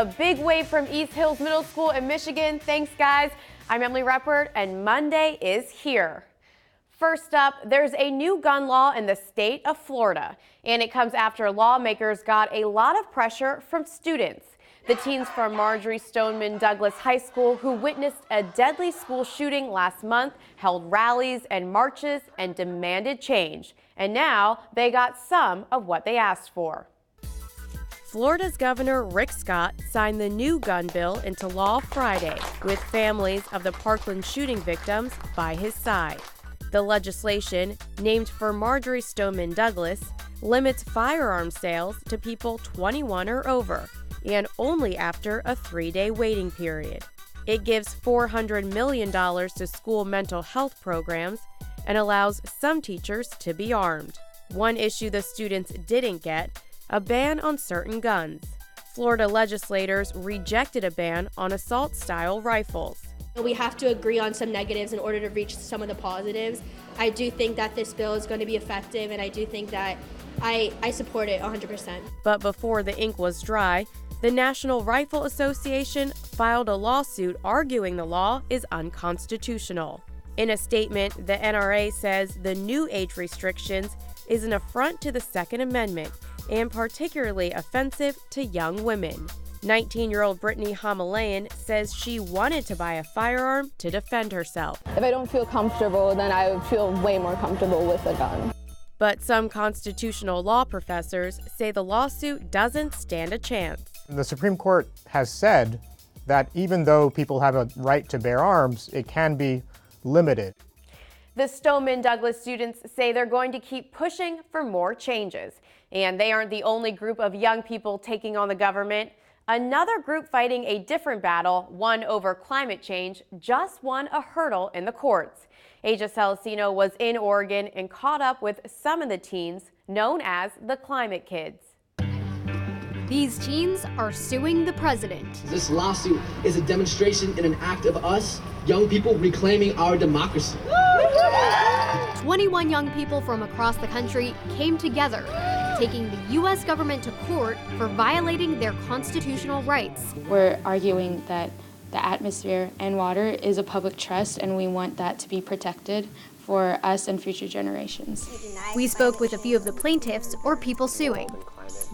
A big wave from East Hills Middle School in Michigan. Thanks, guys. I'm Emily Ruppert, and Monday is here. First up, there's a new gun law in the state of Florida, and it comes after lawmakers got a lot of pressure from students. The teens from Marjory Stoneman Douglas High School who witnessed a deadly school shooting last month held rallies and marches and demanded change. And now they got some of what they asked for. Florida's Governor Rick Scott signed the new gun bill into law Friday, with families of the Parkland shooting victims by his side. The legislation, named for Marjory Stoneman Douglas, limits firearm sales to people 21 or over, and only after a 3-day waiting period. It gives $400 million to school mental health programs and allows some teachers to be armed. One issue the students didn't get: a ban on certain guns. Florida legislators rejected a ban on assault-style rifles. We have to agree on some negatives in order to reach some of the positives. I do think that this bill is going to be effective, and I do think that I support it 100%. But before the ink was dry, the National Rifle Association filed a lawsuit arguing the law is unconstitutional. In a statement, the NRA says the new age restrictions is an affront to the Second Amendment and particularly offensive to young women. 19-year-old Brittany Hamalayan says she wanted to buy a firearm to defend herself. If I don't feel comfortable, then I would feel way more comfortable with a gun. But some constitutional law professors say the lawsuit doesn't stand a chance. The Supreme Court has said that even though people have a right to bear arms, it can be limited. The Stoneman Douglas students say they're going to keep pushing for more changes. And they aren't the only group of young people taking on the government. Another group fighting a different battle, one over climate change, just won a hurdle in the courts. Azia Celestino was in Oregon and caught up with some of the teens known as the Climate Kids. These teens are suing the president. This lawsuit is a demonstration and an act of us, young people, reclaiming our democracy. 21 young people from across the country came together, taking the U.S. government to court for violating their constitutional rights. We're arguing that the atmosphere and water is a public trust, and we want that to be protected for us and future generations. We spoke with a few of the plaintiffs, or people suing.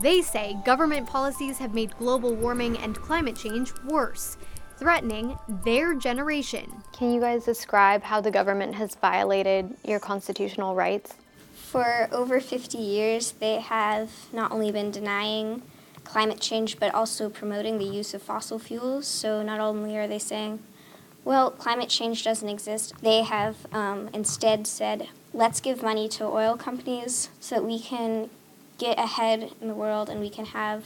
They say government policies have made global warming and climate change worse, threatening their generation. Can you guys describe how the government has violated your constitutional rights? For over 50 years, they have not only been denying climate change, but also promoting the use of fossil fuels. So not only are they saying, well, climate change doesn't exist, they have instead said, let's give money to oil companies so that we can get ahead in the world and we can have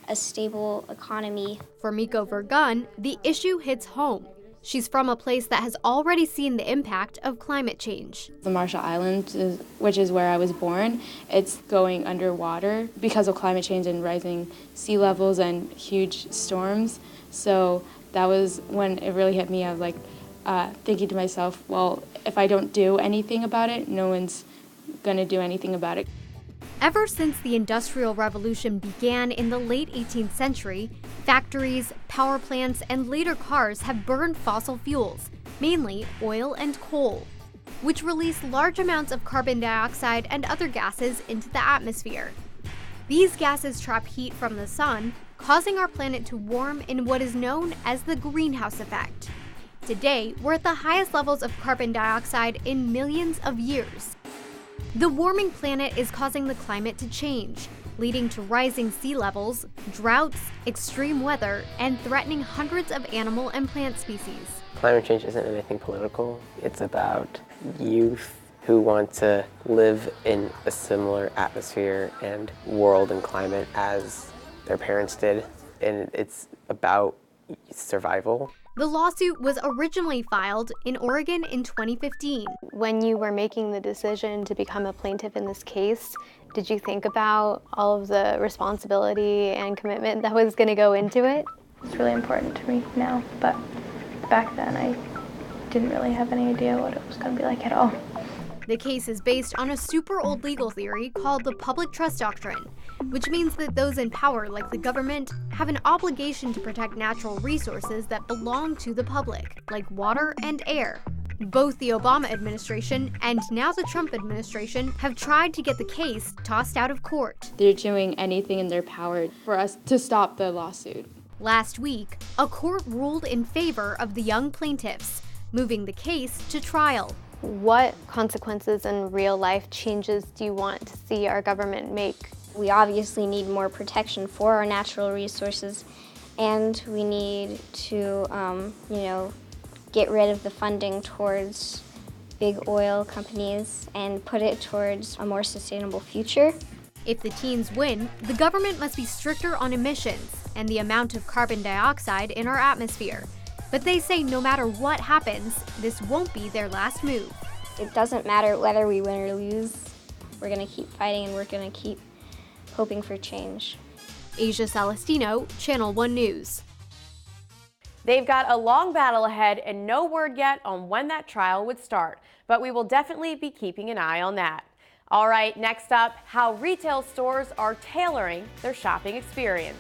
a stable economy. For Miko Vergun, the issue hits home. She's from a place that has already seen the impact of climate change. The Marshall Islands, which is where I was born, it's going underwater because of climate change and rising sea levels and huge storms. So that was when it really hit me. I was like thinking to myself, well, if I don't do anything about it, no one's going to do anything about it. Ever since the Industrial Revolution began in the late 18th century, factories, power plants, and later cars have burned fossil fuels, mainly oil and coal, which release large amounts of carbon dioxide and other gases into the atmosphere. These gases trap heat from the sun, causing our planet to warm in what is known as the greenhouse effect. Today, we're at the highest levels of carbon dioxide in millions of years. The warming planet is causing the climate to change, leading to rising sea levels, droughts, extreme weather, and threatening hundreds of animal and plant species. Climate change isn't anything political. It's about youth who want to live in a similar atmosphere and world and climate as their parents did, and it's about survival. The lawsuit was originally filed in Oregon in 2015. When you were making the decision to become a plaintiff in this case, did you think about all of the responsibility and commitment that was going to go into it? It's really important to me now, but back then I didn't really have any idea what it was going to be like at all. The case is based on a super old legal theory called the public trust doctrine, which means that those in power, like the government, have an obligation to protect natural resources that belong to the public, like water and air. Both the Obama administration and now the Trump administration have tried to get the case tossed out of court. They're doing anything in their power for us to stop the lawsuit. Last week, a court ruled in favor of the young plaintiffs, moving the case to trial. What consequences and real-life changes do you want to see our government make? We obviously need more protection for our natural resources, and we need to, get rid of the funding towards big oil companies and put it towards a more sustainable future. If the teens win, the government must be stricter on emissions and the amount of carbon dioxide in our atmosphere. But they say no matter what happens, this won't be their last move. It doesn't matter whether we win or lose. We're going to keep fighting and we're going to keep hoping for change. Asia Celestino, Channel 1 News. They've got a long battle ahead and no word yet on when that trial would start, but we will definitely be keeping an eye on that. All right, next up, how retail stores are tailoring their shopping experience.